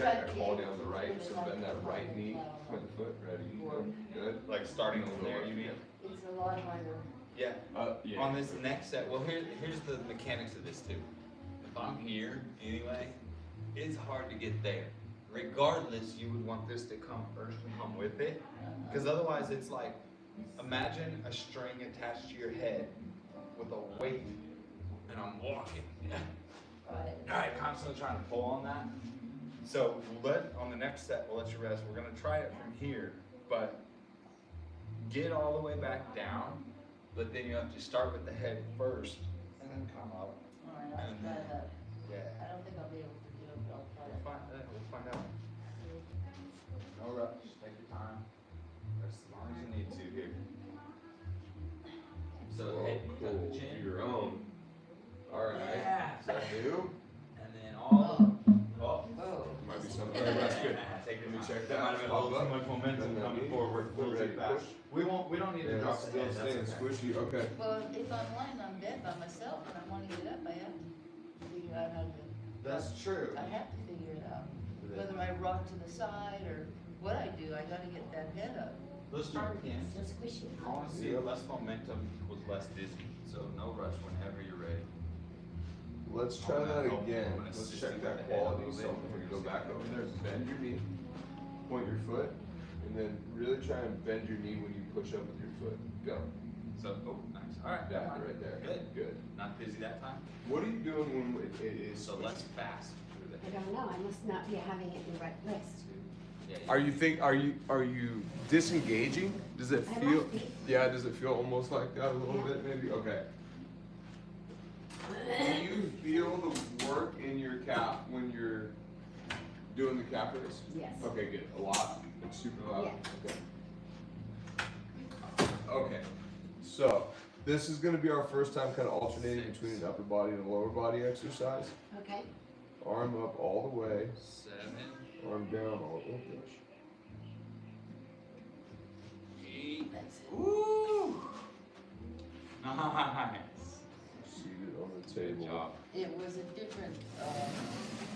check that quality on the right, so bend that right knee with the foot, ready, good. Like starting over there, you mean? It's a lot harder. Yeah. Yeah. On this next set, well, here's the mechanics of this too. If I'm here anyway, it's hard to get there. Regardless, you would want this to come first and come with it, because otherwise it's like, imagine a string attached to your head with a weight, and I'm walking. Right. All right, constantly trying to pull on that. So on the next set, we'll let you rest. We're gonna try it from here, but get all the way back down, but then you have to start with the head first, and then come up. All right, I'll try that. Yeah. I don't think I'll be able to do it, but I'll try it. We'll find out. No rush, take your time. Rest as long as you need to here. So Whoa, head, tuck cool. the chin. Your own. Alright. Yeah. Is that new? And then all. Oh. Oh. Might be something. That's good. Take Let me your check That that. might have been a little too much momentum Then coming knee. forward. A little Ready too to fast. push? We don't need to Yeah, drop the still head. staying That's okay. squishy, okay. Well, if I'm lying on bed by myself and I want to get up, I have to figure out how to. That's true. I have to figure it out. Whether I rock to the side or what I do, I gotta get that head up. Let's try again. So squishy. I want to see less momentum with less dizzy. So no rush whenever you're ready. Let's try I'm gonna that help- again. I'm gonna Let's assist check you that with the head a quality. little So bit. when you go back over there, bend your knee, point your foot, and then really try and bend your knee when you push up with your foot. Go. So, oh, nice. All right. Yeah, right there. Good. Good. Not dizzy that time. What are you doing when it is? So less fast. I don't know, I must not be having it in the right place. Yeah, Are you disengaging? Does it I feel? might be. Yeah. Does it feel almost like that a little bit? Maybe. Okay. Do you feel the work in your calf when you're doing the calf raise? Yes. Okay, good. A lot. Super loud. Yeah. Okay. Okay. So this is going to be our first time kind of alternating between an upper body and a lower body exercise. Okay, Arm up all the way. 7, Arm down all the way. 8. That's it. Ooh. Nice. Seated on the Good table. job. It was a different,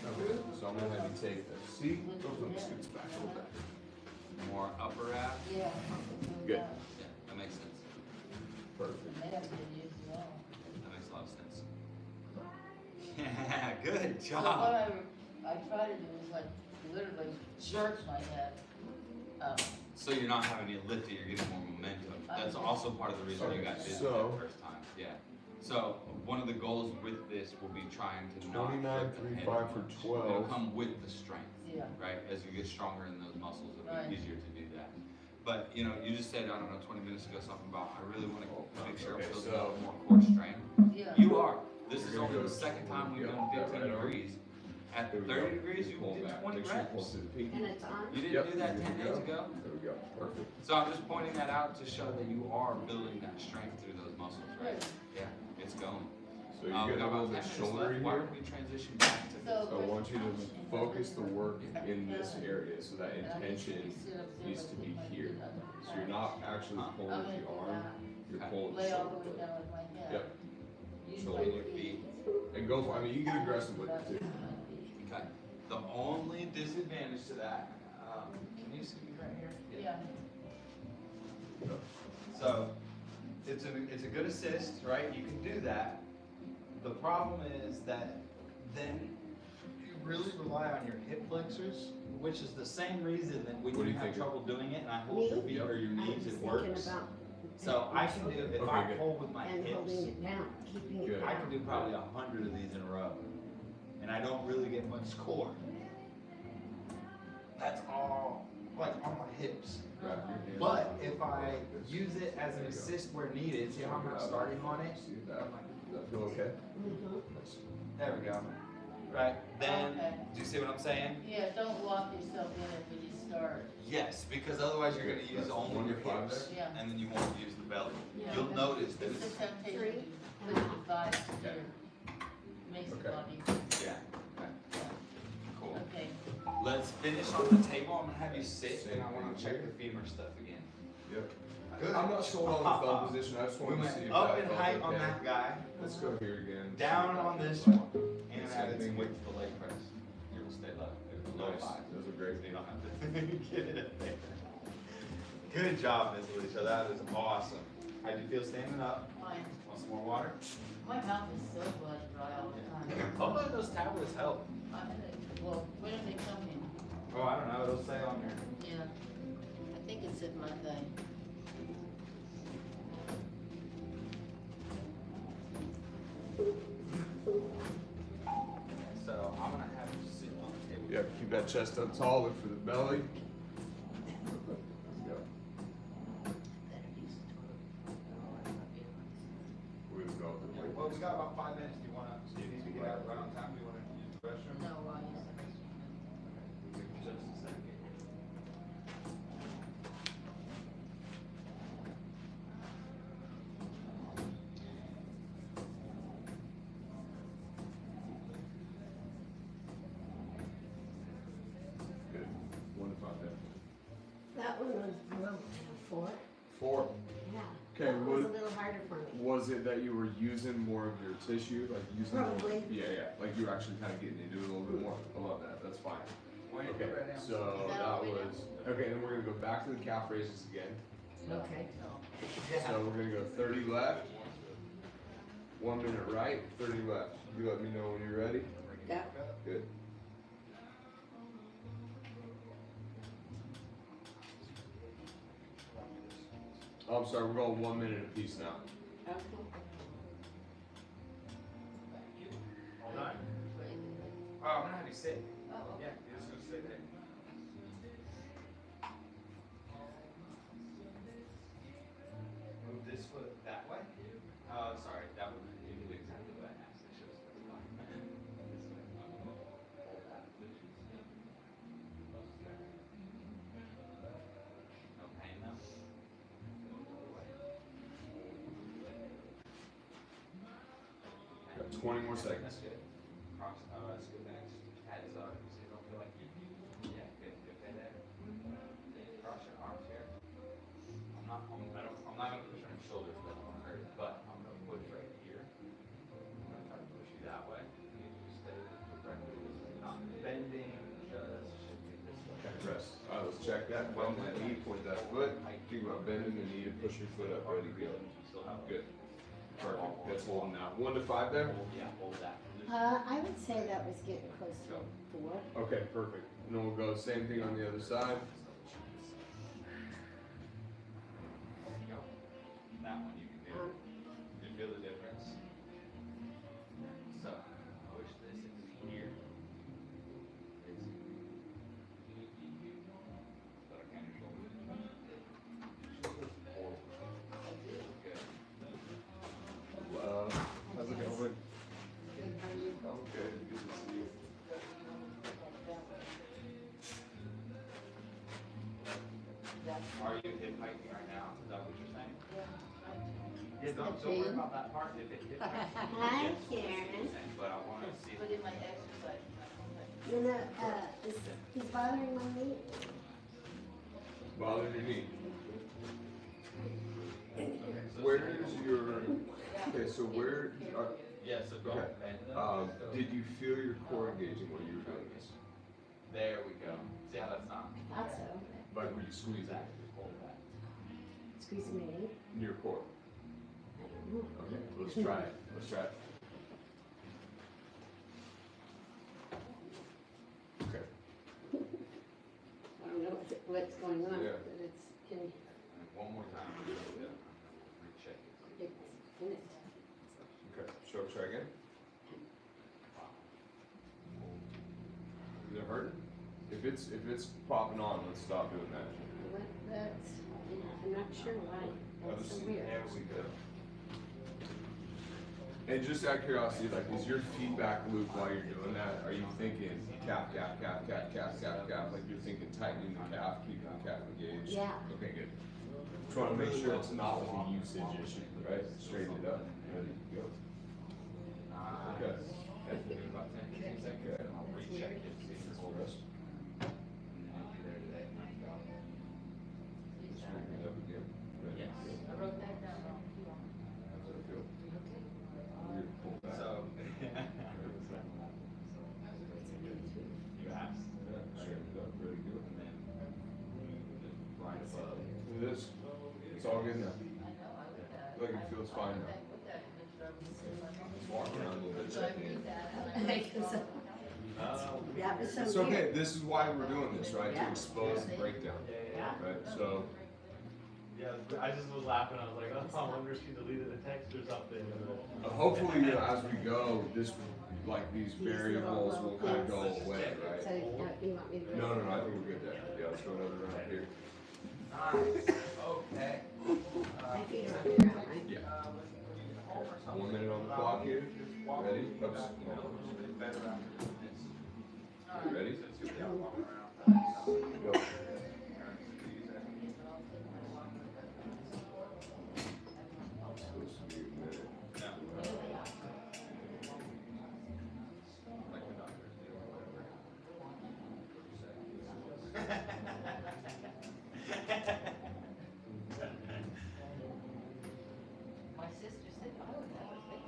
Okay, so I'm gonna have you take a seat. Scoots back a little bit. More upper ab. yeah. Good. Yeah, that makes sense. Perfect. They have been used well. That makes a lot of sense. Yeah, good So job. what I try to do is like literally jerk my head up. So you're not having to lift it, you're getting more momentum. That's also part of the reason you got dizzy So- that first time. Yeah. So one of the goals with this will be trying to not 29, lift the 3, head 5 as for much. 12. It'll come with the strength, Yeah. right? As you get stronger in those muscles, it'll Right. be easier to do that. But you know, you just said, I don't know, 20 minutes ago something about I really want to make sure Okay, I'm building so- up more core strength. Yeah. You are. This is You're gonna only the go- second time we've yeah, done that 15 right arm. degrees. At There we 30 go. degrees, you Pull did back. 20 Make sure you pull reps. through the peak. and it's on? You didn't Yep, do that there 10 we days go. ago. There we go. Perfect. So I'm just pointing that out to show that you are building that strength through those muscles, right? Good. Yeah, it's going. So you We get a got little about bit 10 minutes shoulder left. Why here. don't we transition back to this? So- So I want you to focus the work in this area, so that intention needs to be here. So you're not actually pulling with the arm, you're pulling the Lay all the way shoulder. down with my head. Yep. Use Shoulder my your feet. And go for, I mean, you get aggressive with it too. Okay. The only disadvantage to that, can you see me right here? Yeah. So it's a good assist, right? You can do that. The problem is that then you really rely on your hip flexors, which is the same reason that when What do you you have think? trouble doing it and I hold your feet or your I knees, was it thinking works. about So I can do, if Okay, I good. hold with my and hips, holding it down, keeping it Good. down. I can do probably 100 of these in a row. And I don't really get much core. That's all, like on my hips. Wrap your hands But around if I use it as an assist where needed, see how I'm not starting on it? See that? Does that feel okay? Mhm. Nice. There we go. Right, then, Okay. do you see what I'm saying? Yeah, don't lock yourself in it when you start. Yes, because otherwise you're gonna use That's only one your to five hips, there? Yeah. and then you won't use the belly. Yeah. You'll notice that It's it's, a temptation to push the thighs to Okay. Makes it Okay. a lot easier. yeah, okay, cool. Okay. Let's finish on the table, I'm gonna have you sit, and I wanna check the femur stuff again. Yep. Good. I'm not sold on the thumb position, I just We wanted to went see if up that in felt height on okay. that guy, Let's go here again. down See if on that this feels one, fine. and It's added gonna some be- weight to the leg press. You'll stay low, lower Nice. Those are great. So you don't have to get it up there. Good job, Miss Alicia. That is awesome. How'd you feel standing up? Fine. Want some more water? My mouth is so blood dry all the time. Hopefully those tablets help. Well, when are they coming? Oh, I don't know. It'll say on there. Yeah. I think it's in my thing. So I'm gonna have you sit on the table. Yeah, keep that chest up tall, look for the belly. Let's go. We're gonna go. Well, we got about 5 minutes. Do you wanna, do you need to get out right on time? Do you wanna use the restroom? No, I Just a second. Good. 1 to 5 there. That one was broke. 4. 4. Yeah. Okay, That was a what, little harder for me. was it that you were using more of your tissue, like using more? Probably. Yeah, like you were actually kind of getting into it a little bit more. I love that. That's fine. Wait, Okay, ready? so Is that that all we was okay. Then we're gonna go back to the calf raises again. Okay. So we're gonna go 30 left, 1 minute right, 30 left. You let me know when you're ready. Yeah. Good. Oh, I'm sorry, we're going 1 minute apiece now. Okay. All night? Oh, I'm gonna have you sit. Yeah, you're just gonna sit there. Move this foot that way. Oh, sorry, that would you did exactly what I asked. It shows this way. Hold that. No pain now? Got 20 more seconds. That's good. Cross, let's go back. Heads up. So you don't feel like you, yeah, good, good there. Cross your arms here. I'm not gonna push on your shoulders, but I'm gonna hurt it, but I'm gonna push right here. I'm gonna try to push you that way. You stay directly, not bending, just shifting this way. Okay, rest. All right, let's check that. Bend that knee, point that foot. Think about bending the knee and push your foot up. Ready, go. Still have Good. Perfect. That's holding now. 1 to 5 there? Yeah, hold that. I would say that was getting close to 4. Okay, perfect. And then we'll go same thing on the other side. Go. That one you can do. You feel the difference? So, push this into here. Put a hand on your shoulder. Good. How's it going? Oh, good. Good to see you. Are you hip hiking right now? Is that what you're saying? Yeah. Yeah, don't worry about that part. If it hip hikes, Hi, yes, Karen. but I want to see. Put in my exercise. You know, is bothering my knee? Bother your knee. Okay, so Where is your? Okay, so where? yeah, so go. Okay. And, Did you feel your core engaging when you were doing this? there we go. See how that's not? Thought so. Like were you squeezing Exactly. Just hold that. Squeezing my knee. your core? I don't know. Okay, let's try it. Let's try it. Okay. I don't know what's going on, Yeah. but it's in, And one more time. Recheck it. it's in it. Okay. So try again. Is it hurting? If it's popping on, let's stop doing that. That's, I'm not sure why. That's so weird. There we go. And just out of curiosity, like, is your feedback loop while you're doing that? Are you thinking calf, calf, calf, calf, calf, calf, calf? Like you're thinking tightening the calf, keeping the calf engaged? Yeah. Okay, good. Trying to make sure it's not like a usage issue, right? Straighten it up. Ready to go. Okay. That's good. About 10, 15 seconds. Okay. And I'll recheck it. See if it's Hold rest. And I'll be there today. Straighten it up again. Ready to Yes. go. I wrote that down. How's that feel? Weird. Pull back. So, you asked. Yeah, in now. Look, it feels fine now. Just walk around a little bit, checking in. That was so It's weird. okay, this is why we're doing this, right? To Yeah. expose the breakdown, Yeah. right? So, Yeah, I just was laughing. I was like, oh, I wonder if she deleted a text or something. hopefully, as we go, this, like, these variables will kind of go away, So, right? you want me to? No, I think we're good there. Yeah, let's go another round here. Okay. My feet are on the ground, right? Yeah. 1 minute on the clock here. Ready? Oops. Ready? Go. Supposed to be a minute. My sister said, oh, that was big.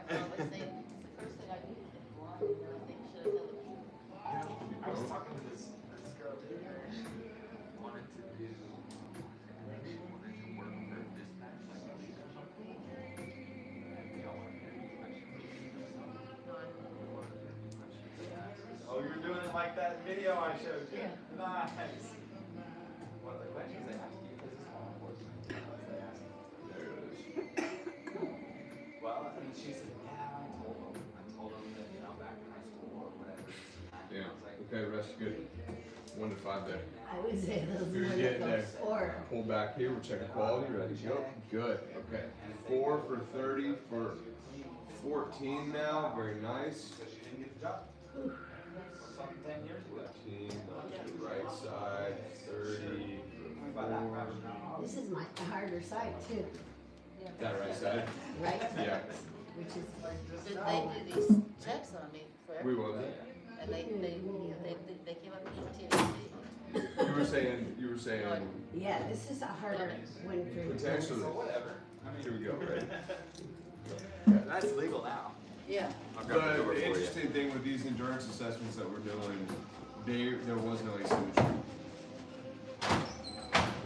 I always say, it's the first thing I do is think blonde, and I think should have done it. I was talking to this girl today. She wanted to do, I think she wanted to work for dispatch, like a lead or something. And we all wanted to do Oh, you're doing it like that video I showed you? Yeah. Nice. One of the questions they asked you, is this law enforcement? They asked, There it is. well, and she said, yeah, I told them that, you know, back in high school or whatever. Yeah. I was like, Okay, rest good. 1 to 5 there. I would say those You're more getting than there. those four. Pull back here. We're checking quality. Ready? Go. Good. Okay. 4 for 30 for 14 now. Very nice. because she didn't get the job. Something 10 years ago. 14 on the right side. 30 for 4. This is my harder side too, Is that right side? right? Yeah. Which is, Did they do these checks on me for We everything? will. And they came up with TNT. You were saying. yeah, this is a harder one for. Potentially. So whatever. I Here mean, we go. Ready? that's legal now. Yeah. I'll grab the door The for you. interesting thing with these endurance assessments that we're doing, there was no asymmetry.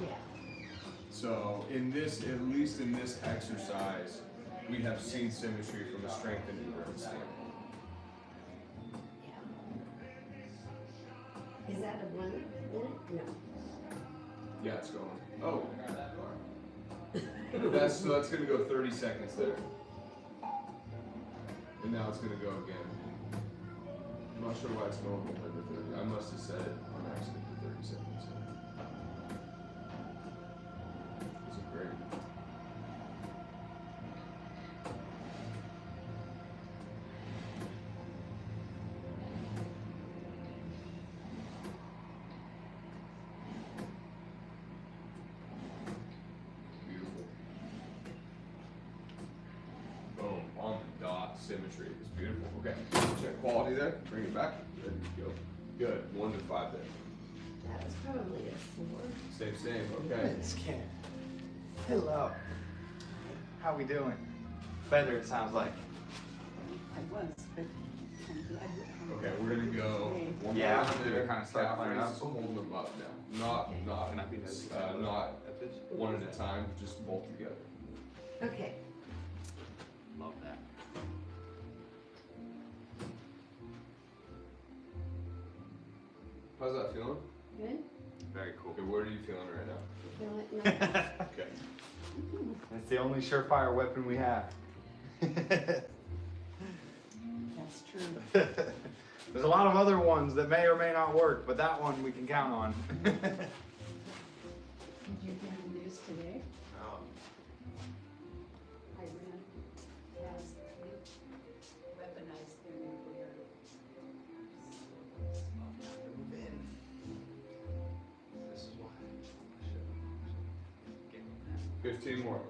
Yeah, So in this, at least in this exercise, we have seen symmetry from a strength and endurance standpoint. yeah. Is that a 1 minute? No. Yeah, it's going. Oh. That's gonna go 30 seconds there. And now it's gonna go again. I'm not sure why it's going behind the 30. I must have said it on accident for 30 seconds. This is great. Beautiful. Boom, on the dot, symmetry. It's beautiful. Okay, check quality there. Bring it back. Ready to go. Good. 1 to 5 there. That was probably a 4. Same. Okay. Scan. Hello. How we doing? Better, it sounds like. I was, but I'm glad you're coming. Okay, we're gonna go one Yeah, more round did it there. kinda start flaring Caffrey's up? holding them up now. Not one at a time, just both together. Okay, Love that. How's that feeling? good? Very cool. Okay, what are you feeling right now? Feel it? No? Okay. That's the only surefire weapon we have. That's true. There's a lot of other ones that may or may not work, but that one we can count on. Did you hear the news today? I read, yes, they weaponized their nuclear. This is why 15 more.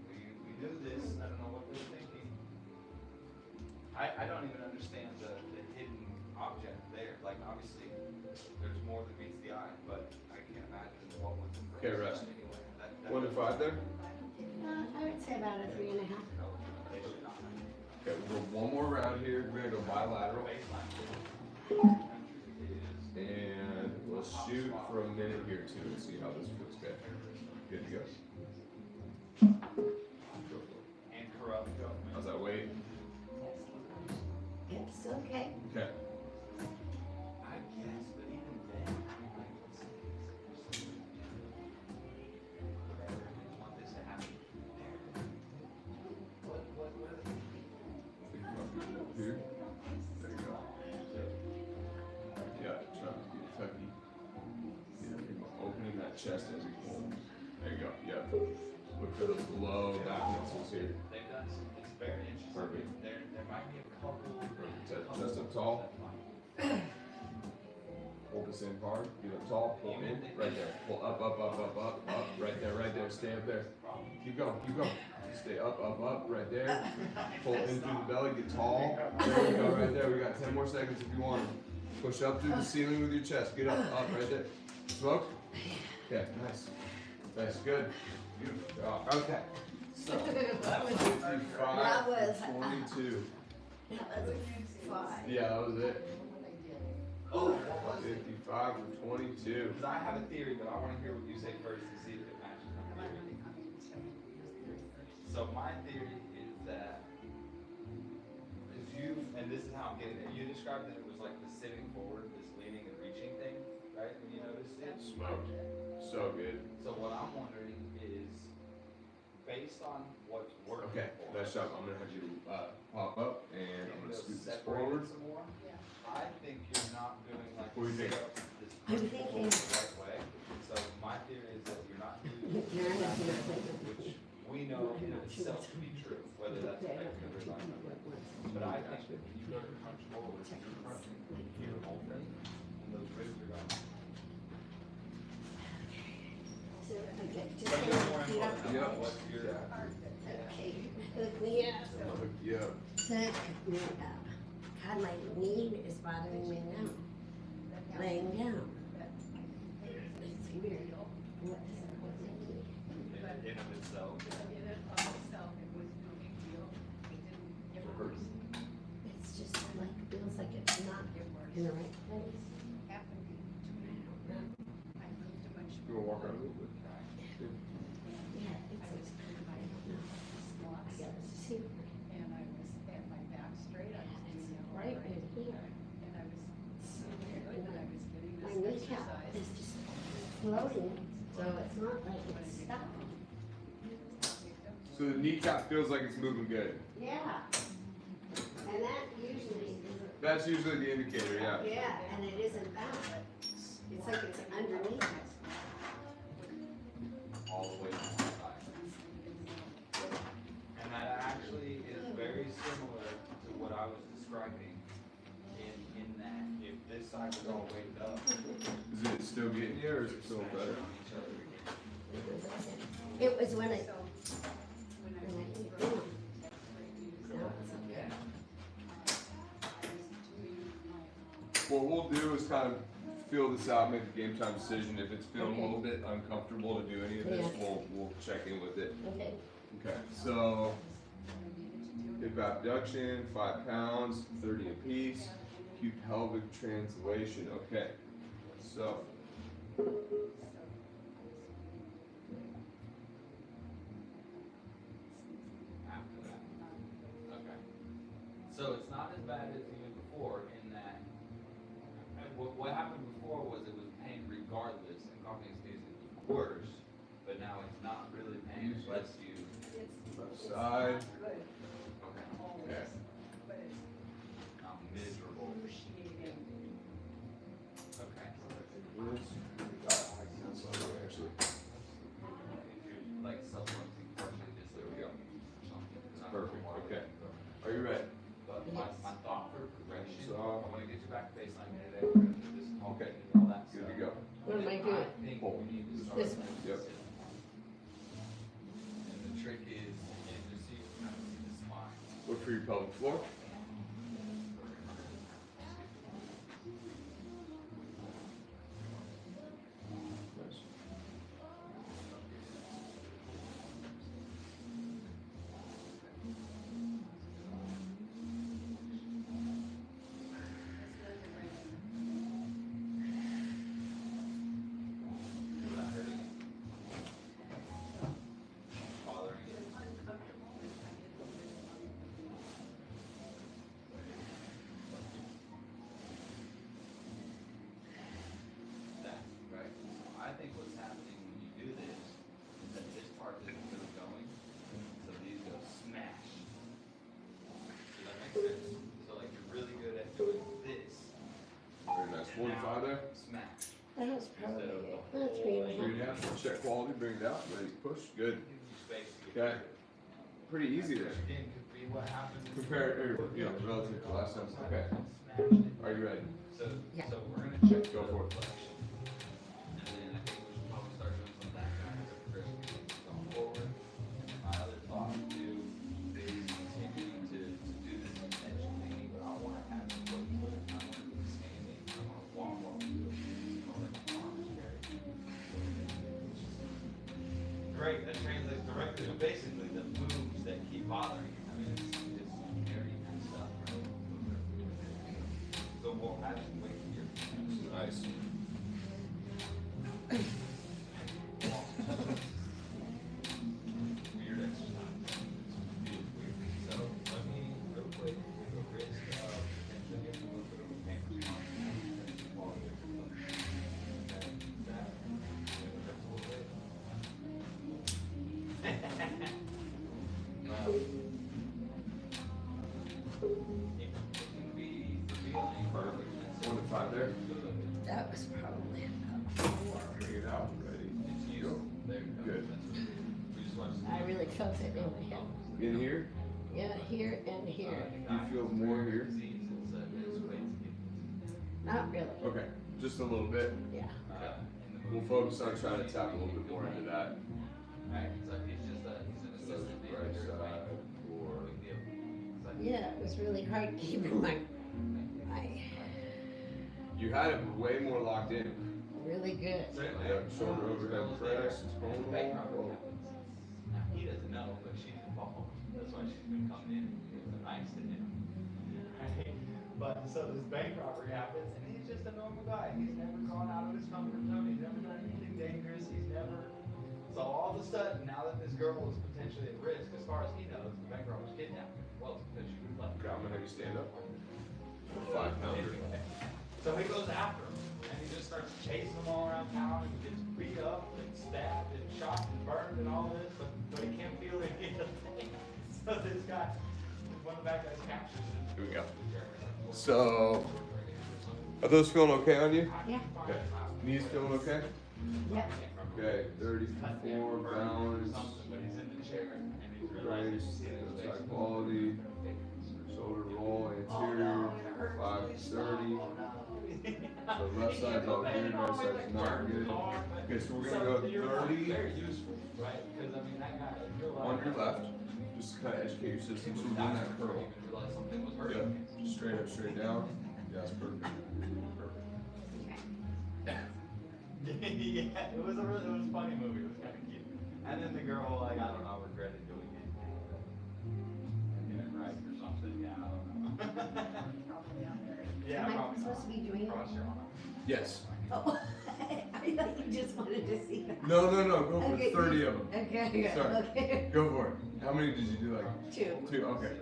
we knew this. I don't know what they were thinking. I don't even understand the hidden object there. Like, obviously, there's more that meets the eye, but I can't imagine what was in Okay, rest. anyway. 1 to 5 there. I would say about a 3.5. Okay, we'll go one more round here. We're gonna go bilateral. And we'll shoot for a minute here. how this feels. Okay. Good to go. And corrupt. How's that weight? It's okay. Okay. I guess, but even then, whatever, I want this to happen. Think about here. There you go. Yeah, try to get tucky. Yeah, think about opening that chest as you pull. There you go. Yeah. Look for those low back muscles here. They've done some, it's very interesting. Perfect. There might be a couple. Chest up tall. Hold this in hard. Get up tall. Pull in. Right there. Pull up, up, up, up, up, up. Right there, right there. Stay up there. Keep going, keep going. Stay up, up, up. Right there. Pull in through the belly. Get tall. There you go, right there. We got 10 more seconds if you want. Push up through the ceiling with your chest. Get up, right there. Smoke. Yeah, nice. Nice, good. Beautiful job. Okay. So, 55 was- to 22. That was fine. Yeah, that was it. Oh, what was it? 55 to 22. Because I have a theory, but I want to hear what you say first to see if it matches my theory. So my theory is that, because you, and this is how I'm getting it, you described that it was like the sitting forward, this leaning and reaching thing, right? When you noticed it? Smoked. So good. So what I'm wondering is, based on what's working Okay, for nice job. I'm gonna have you pop up and I'm gonna those scoot this separated forward. some more. I think you're not doing like What do you think? this I'm vertical thinking- the right way. So my theory is that you're not doing You're not gonna play with which we know in itself to be true, whether that's effective or not. But I think that when you go to punch forward, you're punching here open, and those ribs are going. So, okay, just But you're more feet up. important Yep. about what's your, Okay, hook me up. Hook you up. Hook me up. God, my knee is bothering me now. Laying down. It's weird. What is it with my knee? in of itself. It's just like, feels like it's not in the right place. I don't know. You wanna walk around a little bit? Yeah, it's like, I don't know. I gotta see. And I was at my back straight, I was doing it Right right, in here. and I was so good, and I was getting My this kneecap exercise. is just floating, so it's not like it's stuck. So the kneecap feels like it's moving good. Yeah. And that usually isn't. That's usually the indicator, yeah. Yeah, and it isn't that. It's like it's underneath. All the way down the side. And that actually is very similar to what I was describing in that if this side was all weighted up. Is it still getting you or is it still better? It was when I, So, when I when I was keep doing, going. Now it's okay. What we'll do is kind of feel this out, make a game time decision. If it's feeling a little bit uncomfortable to do any of this, Yeah. we'll check in with it. Okay. Okay, so hip abduction, 5 pounds, 30 apiece. Acute pelvic translation. Okay, so After that. Okay. So it's not as bad as even before in that, what happened before was it was pain regardless, and coughing and sneezing was worse, but now it's not really pain unless you. left side. good, Okay. Okay. but it's Not miserable. excruciating. Okay. Actually, If you're like supplementing partially, just there we go. something. Perfect. Okay. Are you ready? But my thought for progression, So- I wanna get you back to baseline today, we're gonna do this talking Okay. and all that Good stuff. to go. What am I I doing? think Pull. we need to start. This with Yep. this. And the trick is to see, kind of see the spine. Look for your pelvic floor. Nice. smash. That was probably it. That's me. Bring it down. Check quality. Bring it out. Ready. Push. Good. Gives you space to get Okay. Pretty easy there. Again, could be what happens. Compared, relative to last time. Okay. Are you ready? So, Yeah. so we're gonna check. Go for it. Flexion. And then I think we should probably start doing some back going forward. My other thought too is continuing to do this intentionally, but I wanna have it look good. I wanna be standing, I wanna walk while we do it. I wanna let the arms carry. Great, that translates directly to basically the moves that keep bothering you. I mean, it's scary and stuff, right? So we'll have to wait here. Nice. Weird exercise. Feels weird. So let me real quick do a risk of potentially getting a little bit of a pain response. While we get to the- that, that's a little bit. It can be revealing. Perfect. 1 to 5 there. That was probably about 4. Bring it out. Ready. It's Go. useful. There you go. Good. We just want to. I really felt it in my hip. In here. Yeah, here and here. You feel more here? Not really. Okay. Just a little bit. Yeah. We'll focus on trying to tap a little bit more into that. Right, it's like he's just he's an So assistant right manager, side right? or Big deal. It's like, Yeah, it was really hard keeping my you had it way more locked in. really good. certainly. Yeah, shoulder overhead press, And the total. background Whoa. happens. Now, he doesn't know, but she's involved. That's why she's been coming in and being nice to him. Right? But so this bank robbery happens, and he's just a normal guy. He's never gone out of his comfort zone. He's never done anything dangerous. He's never. So all of a sudden, now that this girl is potentially at risk, as far as he knows, the bank robber's kidnapped her. Well, it's because she was left. Okay, I'm gonna have you stand up. 5 pounder. Anyway, so he goes after him, and he just starts chasing them all around town, and gets beat up, and stabbed, and shot, and burned, and all this, but he can't feel any of it. So this guy, one of the bad guys captures him. Here we go. So, are those feeling okay on you? Yeah. Okay. Knees feeling okay? Yeah. Okay, 34, balance, But he's in the chair, and he's raise, realizing he's in his side face. quality, shoulder roll, anterior, 530. So left side's all good, right side's not good. Okay, so we're gonna go 30 Very useful, right? Because I mean, that guy, on your left. Just kind of educate your system so we're doing that curl. Even realize something was Yeah, hurting. just straight up, straight down. Yeah, that's perfect. Perfect. Yeah, it was a funny movie. It was kind of cute. And then the girl, like, I don't know, regretted doing it. Get it right or something. Yeah, I don't know. Yeah, Am I probably supposed to be doing it? Cross your arm. Yes. Oh, I thought you just wanted to see that. No, go for Okay. 30 of them. Okay, Sorry. okay. Go for it. How many did you do? Like 2. 2? Okay.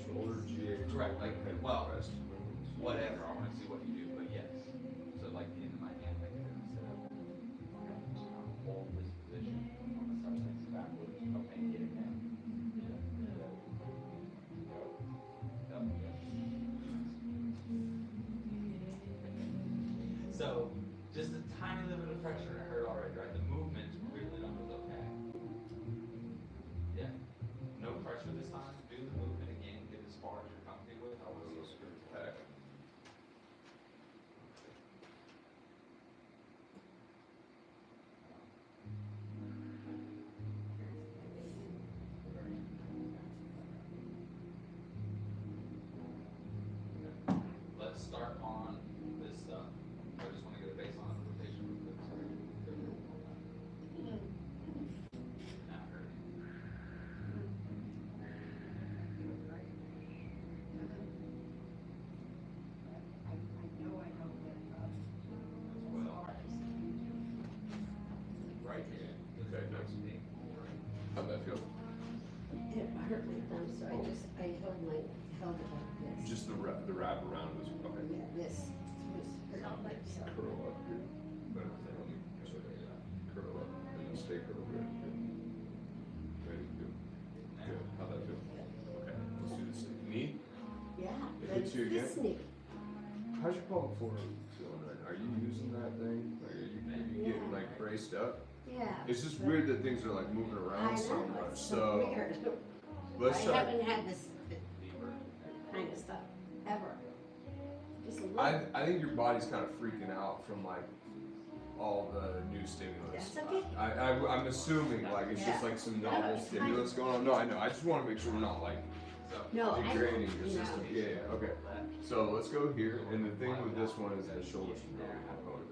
Shoulder, GA, Correct, like, well, rest. whatever. I want to see what you do, but yes. So, like, in my hand, like, instead of hold this position, I'm gonna start things backwards. Okay, get it down. So, just a tiny little bit of pressure and it hurt already, right? The movement really was okay. Yeah. No pressure this time. Do the movement again. Get as far as you're comfortable with. I want to see Back. Let's start on this stuff. I just want to get a baseline of rotation real quick. Sorry. Not hurting. Well, right here. Okay, nice. How'd that feel? It hurt my thumb, so I held it like this. Just the wrap around was okay. Yeah, this was hurt like so. Curl up, good. Better than on you. Curl up and then stay curled. Good. Good. Ready? Good. Good. How'd that feel? Okay. Let's do this knee. Yeah, It hits that's you again? this knee. how's your pelvic floor feeling right now? Are you using that thing? Like, are you getting like braced up? Yeah. It's just weird that things are like moving I around so know, much. it's So weird. let's I try. haven't had this kind of stuff ever. Just a little. I think your body's kind of freaking out from like all the new stimulus. That's okay. I'm assuming like it's just Yeah. like some No, novel it's stimulus going on. No, I know. I just want to make sure we're not like No, I degrading your you know. system. Yeah. Okay. So let's go here. And the thing with this one is the shoulder stability component.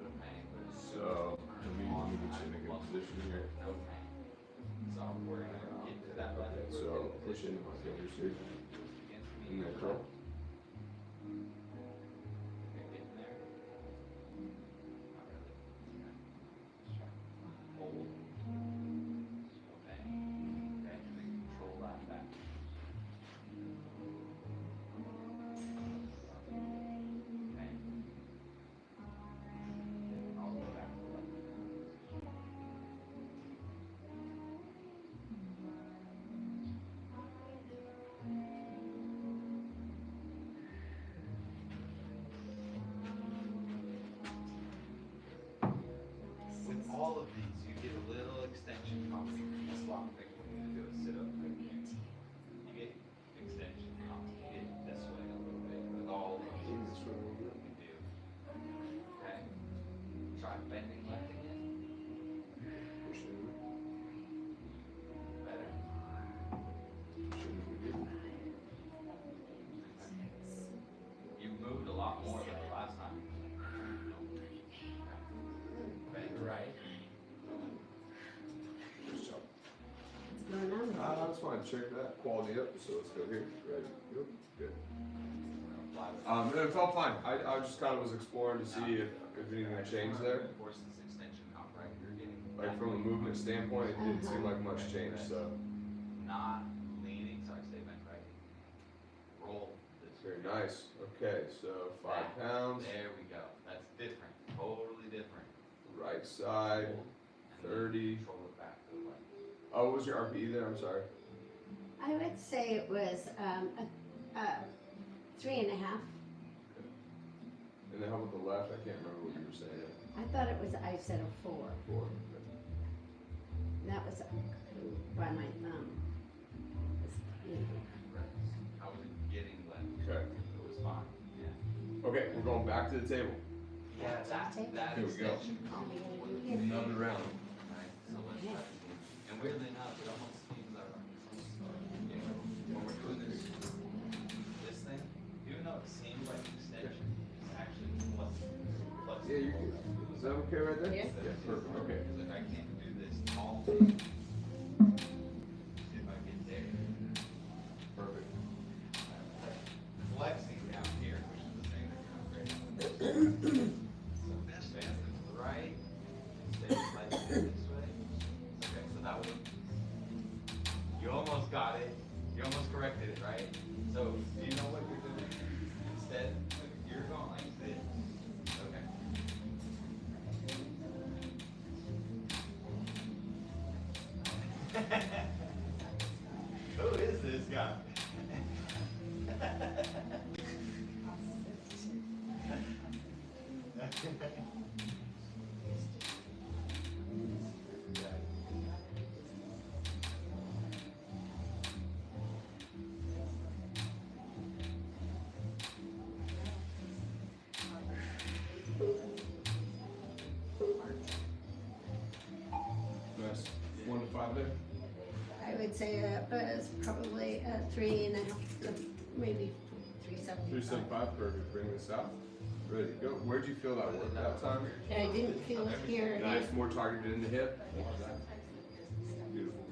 So let me get you in a good position here. So we're gonna get to that Okay. level. So push into my fingers here. And then curl. Getting there. Not really. Hold. Okay. Okay, and then control that back. Okay. All the way back to the left. With all of these, you get a little extension coming. That's why I'm thinking we need to do a sit up right here. You get extension coming. You get this way a little bit with all of these. You do. Okay. Try bending left again. Push in. Better. Push in if we do. You moved a lot more than the last time. Bend right. Good job. What's going on? I just want to check that quality up, so let's go here. Ready? Go. Good. It felt fine. I just kind of was exploring to see if anything had changed there. Force this extension up, right? You're getting Like from a movement standpoint, it didn't seem like much change. So not leaning. Sorry, stay bent right. Roll this. very nice. Okay, so 5 pounds. There we go. That's different. Totally different. Right side. Hold, and then 30. Control it back to the right. Oh, what was your RPE there? I'm sorry. I would say it was 3.5. And then how about the left? I can't remember what you were saying. I thought it was, I said a 4. 4. That was by my thumb. Right. I was getting left. Okay. It was fine. Yeah. Okay, we're going back to the table. Yeah, that Here we go. extension comes with it. Another round. Right, so let's try it again. And weirdly enough, it almost seems like, when we're doing this thing, even though it seems like extension, it's actually flexible. Yeah, you're good. Is that okay right there? Yeah. Yeah, perfect. Okay. Because if I can't do this tall thing, if I get there, Perfect. flexing down here, which is the thing that comes right. So this bend to the right, stay slightly this way. Okay, so that was, you almost got it. You almost corrected it, right? So do you know what you're doing? Instead, you're going like this. Okay. Who is this guy? Nice. 1 to 5 there. I would say it was probably 3.5 to maybe 3.75. 375. Perfect. Bring this out. Ready to go. Where'd you feel that work that time? I didn't feel it here. Nice. More targeted in the hip. Beautiful.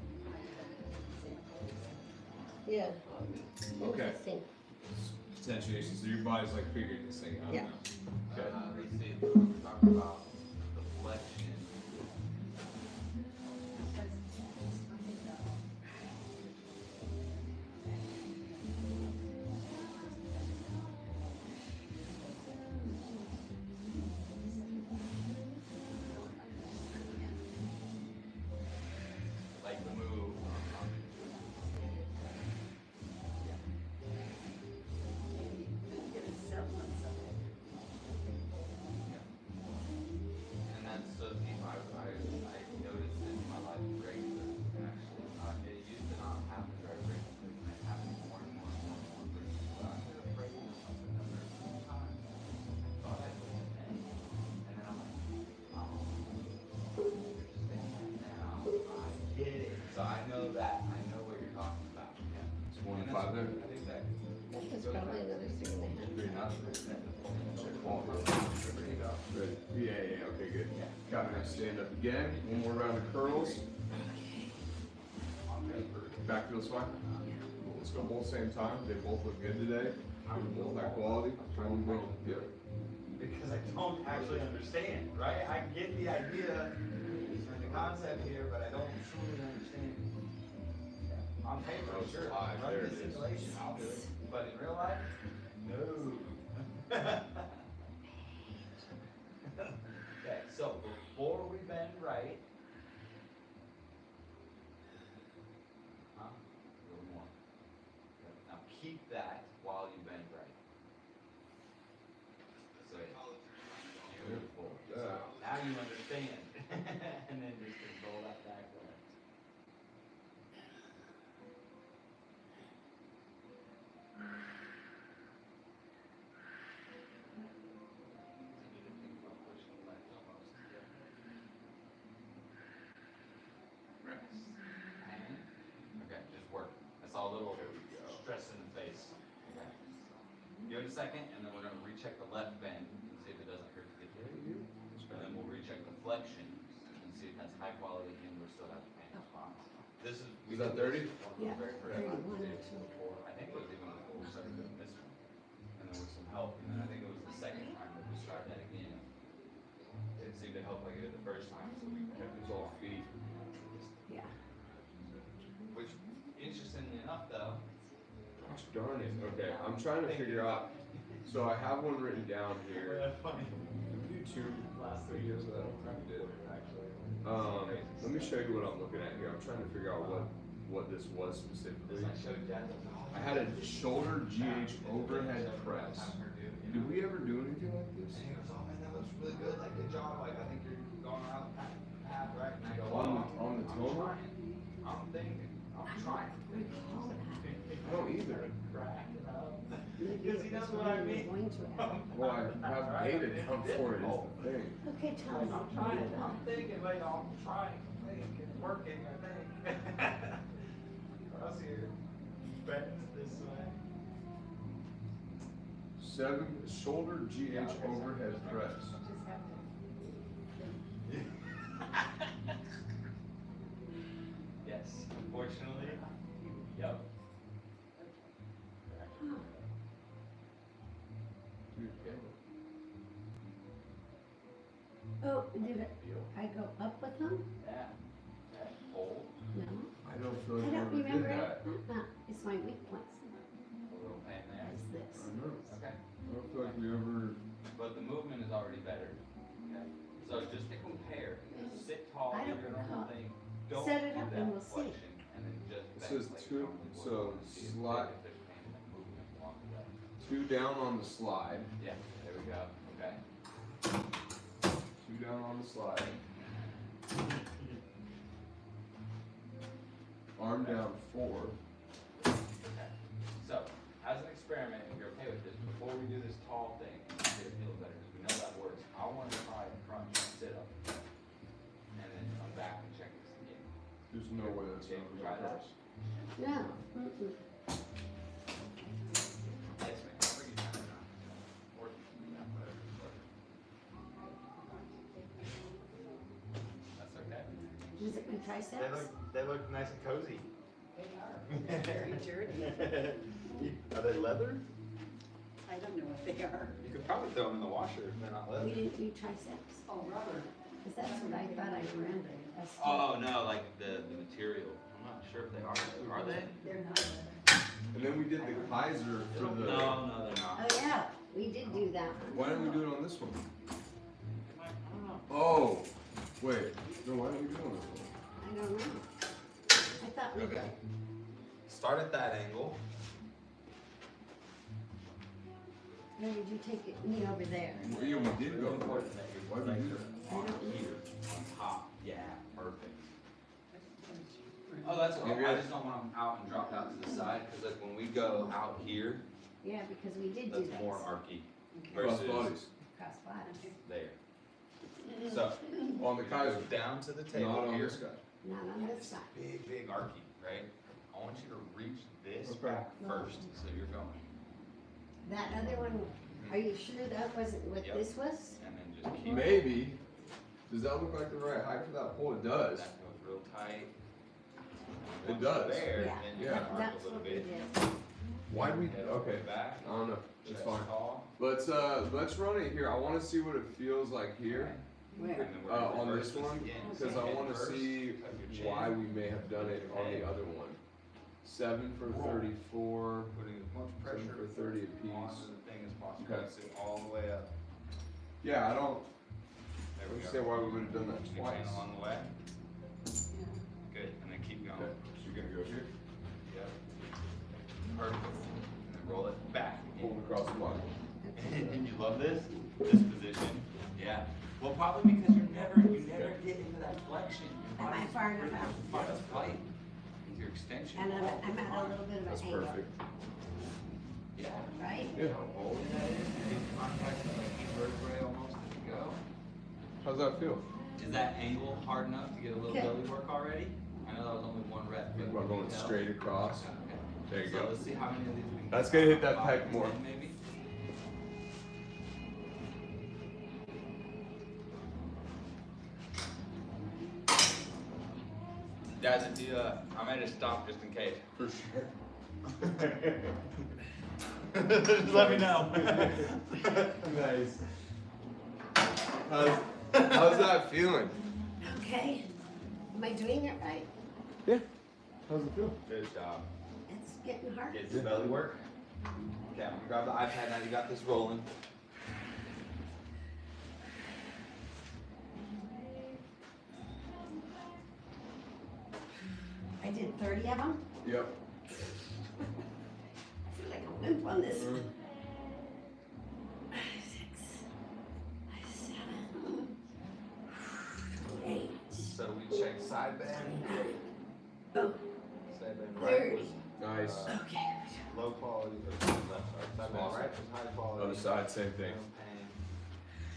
Yeah. Okay. Interesting. Potentiation. So your body's like figuring this thing out Yeah. now. Okay. Let's see, we're talking about the flexion. Like the move. Check quality. Ready? Yeah, okay, good. Got me, stand up again, one more round of curls. Back feels fine? Cool. Let's go both same time, they both look good today, they both high quality. Yeah. Because I don't actually understand, right? I get the idea and the concept here, but I don't truly understand it. On paper, sure, Live, run there the it is. simulation, I'll do it, but in real life, no. Okay, so before we bend right. A little more. Okay, now keep that while you bend right. So, beautiful. Now you understand. And then just control that back left. Rest. And, okay, just work. I saw a little stress in the face. Okay. Give it a second, and then we're gonna recheck the left bend and see if it doesn't hurt to get there. And then we'll recheck the flexion and see if that's high quality and we still have the pain response. This is. Was that 30? One of Yeah, the very first times 31 we did actually. before. I think it was even before we started doing this one. And there was some help, and then I think it was the second time that we started that again. It seemed to help like it did the first time, so we kept it all feet. Yeah. Which, interestingly enough though, Gosh darn it, okay, I'm trying to figure out, so I have one written down here. funny. Did we do two, Last 3 years of that? We did. Actually. Let me show you what I'm looking at here. I'm trying to figure out what this was specifically. I showed Dad. I had a shoulder GH overhead press. Did we ever do anything like And this? he goes, oh man, that looks really good, like good job, like I think you're going around the path, right? And I go, On the I'm tonal? trying. I'm thinking, I'm trying. Recall that. I don't either. Crack it up. Maybe Because he it knows was what I when we mean. were going to have. Well, I have data down for it is the thing. Okay, tell me. I'm trying, I'm thinking, like, I'm trying, I think, it's working, I think. Cross here, bend this way. 7 shoulder GH overhead press. Yes, unfortunately, yep. Oh, did it, I go up with them? Yeah. Okay, hold, No. I don't feel I like I don't ever did remember it. that. It's my weak points. a little pain there. Is this. I know. Okay, I don't feel like we ever. but the movement is already better. Okay, so just to compare, sit tall, I do don't your normal recall. thing. Don't Set it do up that and we'll see. flexion, and then just It bend says like two- you normally would. so See if slide- there's pain in that movement along the way. 2 down on the slide. Yeah, there we go, okay. 2 down on the slide. Arm down 4. Okay. So, as an experiment, if you're okay with this, before we do this tall thing, and see it feel better, because we know that works, I want to try a crunch and sit up. And then come back and check this again. There's no way that's Okay, gonna try be that. press. No. Mm-mm. Yes, ma'am. I'll bring you down now. Or, yeah, whatever. That's okay. Is it my triceps? They look nice and cozy. They are. They're very dirty. Are they leather? I don't know what they are. You could probably throw them in the washer if they're not We didn't do triceps. Oh, rubber. Because that's what I thought I remembered. Us doing. Oh, no, like the material. I'm not sure if they are. Are they? They're not leather. And then we did the Kaiser for the. No, no, they're not. Oh, yeah, we did do that one. Why didn't we do it on this one? I don't know. Oh, wait. No, why didn't we do it on this one? I don't know. I thought we did. Okay. Start at that angle. No, did you take it, me over there? Well, yeah, we did go. Important that you're Why did we do like that? on here, on top. Yeah, perfect. Oh, that's okay. Okay. I just don't want them out and dropped out to the side, because like when we go out here, Yeah, because we did do that's that. more archy Cross versus bodies. Cross bodies. there. So, On the Kaiser. down to the Not table on here. this guy. Not on this side. Big, big archy, right? I want you to reach this Okay. back first, so you're going. That other one, Are you sure that wasn't what Yep. this was? And then just keep. Maybe. Does that look like the right height for that pole? It does. That goes real tight. It Once you're does. there, Yeah. then you Yeah. can arc That's a little what we bit. did. Why do we? Head over Okay. back. I don't know. It's chest fine. tall. Let's run it here. I want to see what it feels like here. Where? And then we're gonna On reverse this one, again. because So I hit want to first, see tuck your chin, why we may have done it on the other one. 7 for 34. putting as much 7 pressure for 30 apiece. onto the thing as possible. Okay. Sit all the way up. Yeah, I don't There we understand go. why we would have done that Keep your twice. hand along the way. Yeah. Good, and then keep going. Okay, so you're gonna go here, Yep. Perfect. And then roll it back. pull it across the body. And you love this position? Yeah. Well, probably because you never get into that flexion. Your Am I body's far enough really out? fight flight. With your extension. And I'm at a little bit of That's an angle, perfect. Yeah. right? Yeah. How old that is? You get contact with like each vertebrae almost as you go. How's that feel? Is that angle hard enough to get a little Okay. belly work already? I know that was only one rep. Think but about going can you tell? straight across. Okay. There you So go. let's see how many of these we can That's get. gonna hit that 5 pec to more. 10 maybe. Guys, if you, I might have stopped just in case. For sure. Just let me know. Nice. How's that feeling? Okay. Am I doing it right? Yeah. How's it feel? Good job. It's getting hard. Get your belly work. Okay, I'm gonna grab the iPad now. You got this rolling. I did 30 of them. Yep. I feel like a wimp on this. 6, 7, 8, So we check side bend. 29. Oh, Side bend right was Nice. okay. low quality, or left side. Side bend Awesome. right was high quality. Other side, same thing. No pain.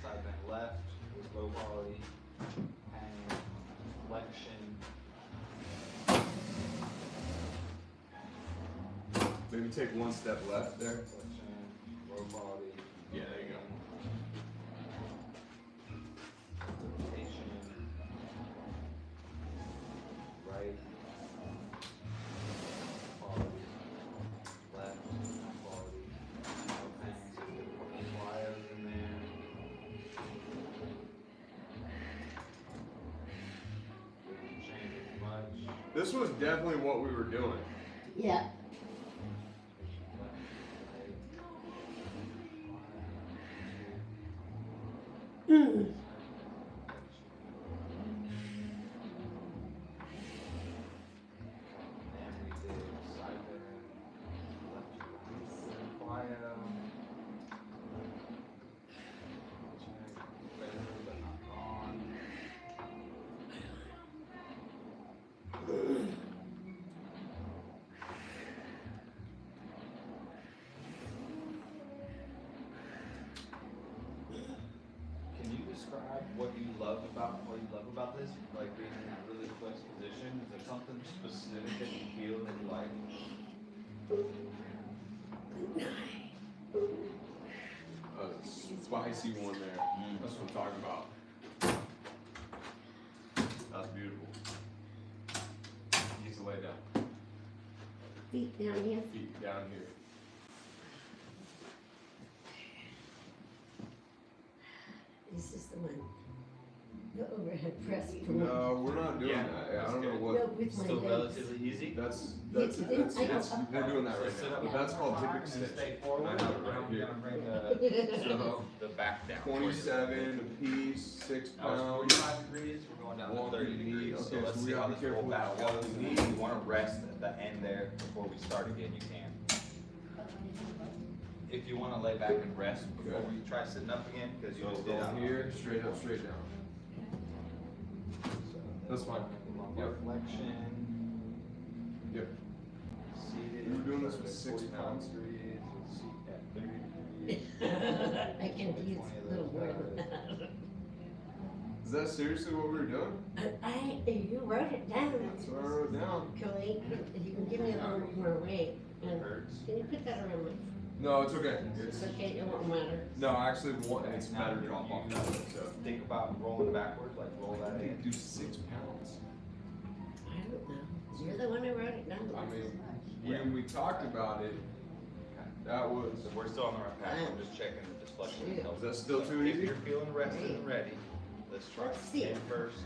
Side bend left was low quality. Pain. Flexion. Maybe take one step left there. Flexion. Low quality. Yeah, there you go. Rotation. Right. Quality. Left. Quality. No pain. So we get a couple flyers in there. Didn't change it much. This was definitely what we were doing. Yeah. Mm. Can you describe what you love about this? Like being in that really flexed position? Is there something specific that you feel that you like? A spicy one there. That's what I'm talking about. That's beautiful. You need to lay down. Feet down here. Feet down here. This is the one. The overhead press. for No, we're not doing Yeah, that. Yeah, I that's don't know good. No, what. with my Still legs. relatively easy? That's I know. we're doing that So right sit now. up But that's called hip and then stay extension. forward. I have it right I'm here. gonna bring So the back down. 27 a piece, 6 Now it's pounds. 45 degrees, we're going down to Walking 30 knee. degrees. Okay, So so let's we see gotta how be this careful full battle with goes. walking If you wanna rest at the end there before we start again, you can. If you wanna lay back and rest before Okay. we try sitting up again, because you So just did go out. here, straight up, straight down. That's fine. Lumbar Yep. flexion. Yep. Seated. We were doing this start with at 6 45 pounds. degrees, with seat at 30 degrees. I can use a little more than that. Is that seriously what we were doing? You wrote it down. That's what I wrote down. Kelly, you can give me a little more weight. It And hurts. can you put that around my No, it's okay. It's okay, it won't matter. No, actually, it's better drop off that way. So Think about rolling backwards, like roll I that think in. do 6 pounds. I don't know. You're the one who wrote it down. I mean, when we talked about it, that was. So we're still on the right path, I'm just checking the deflection. Yeah. tells Is that us. still too If easy? you're feeling rested and ready, let's try Let's see. head first,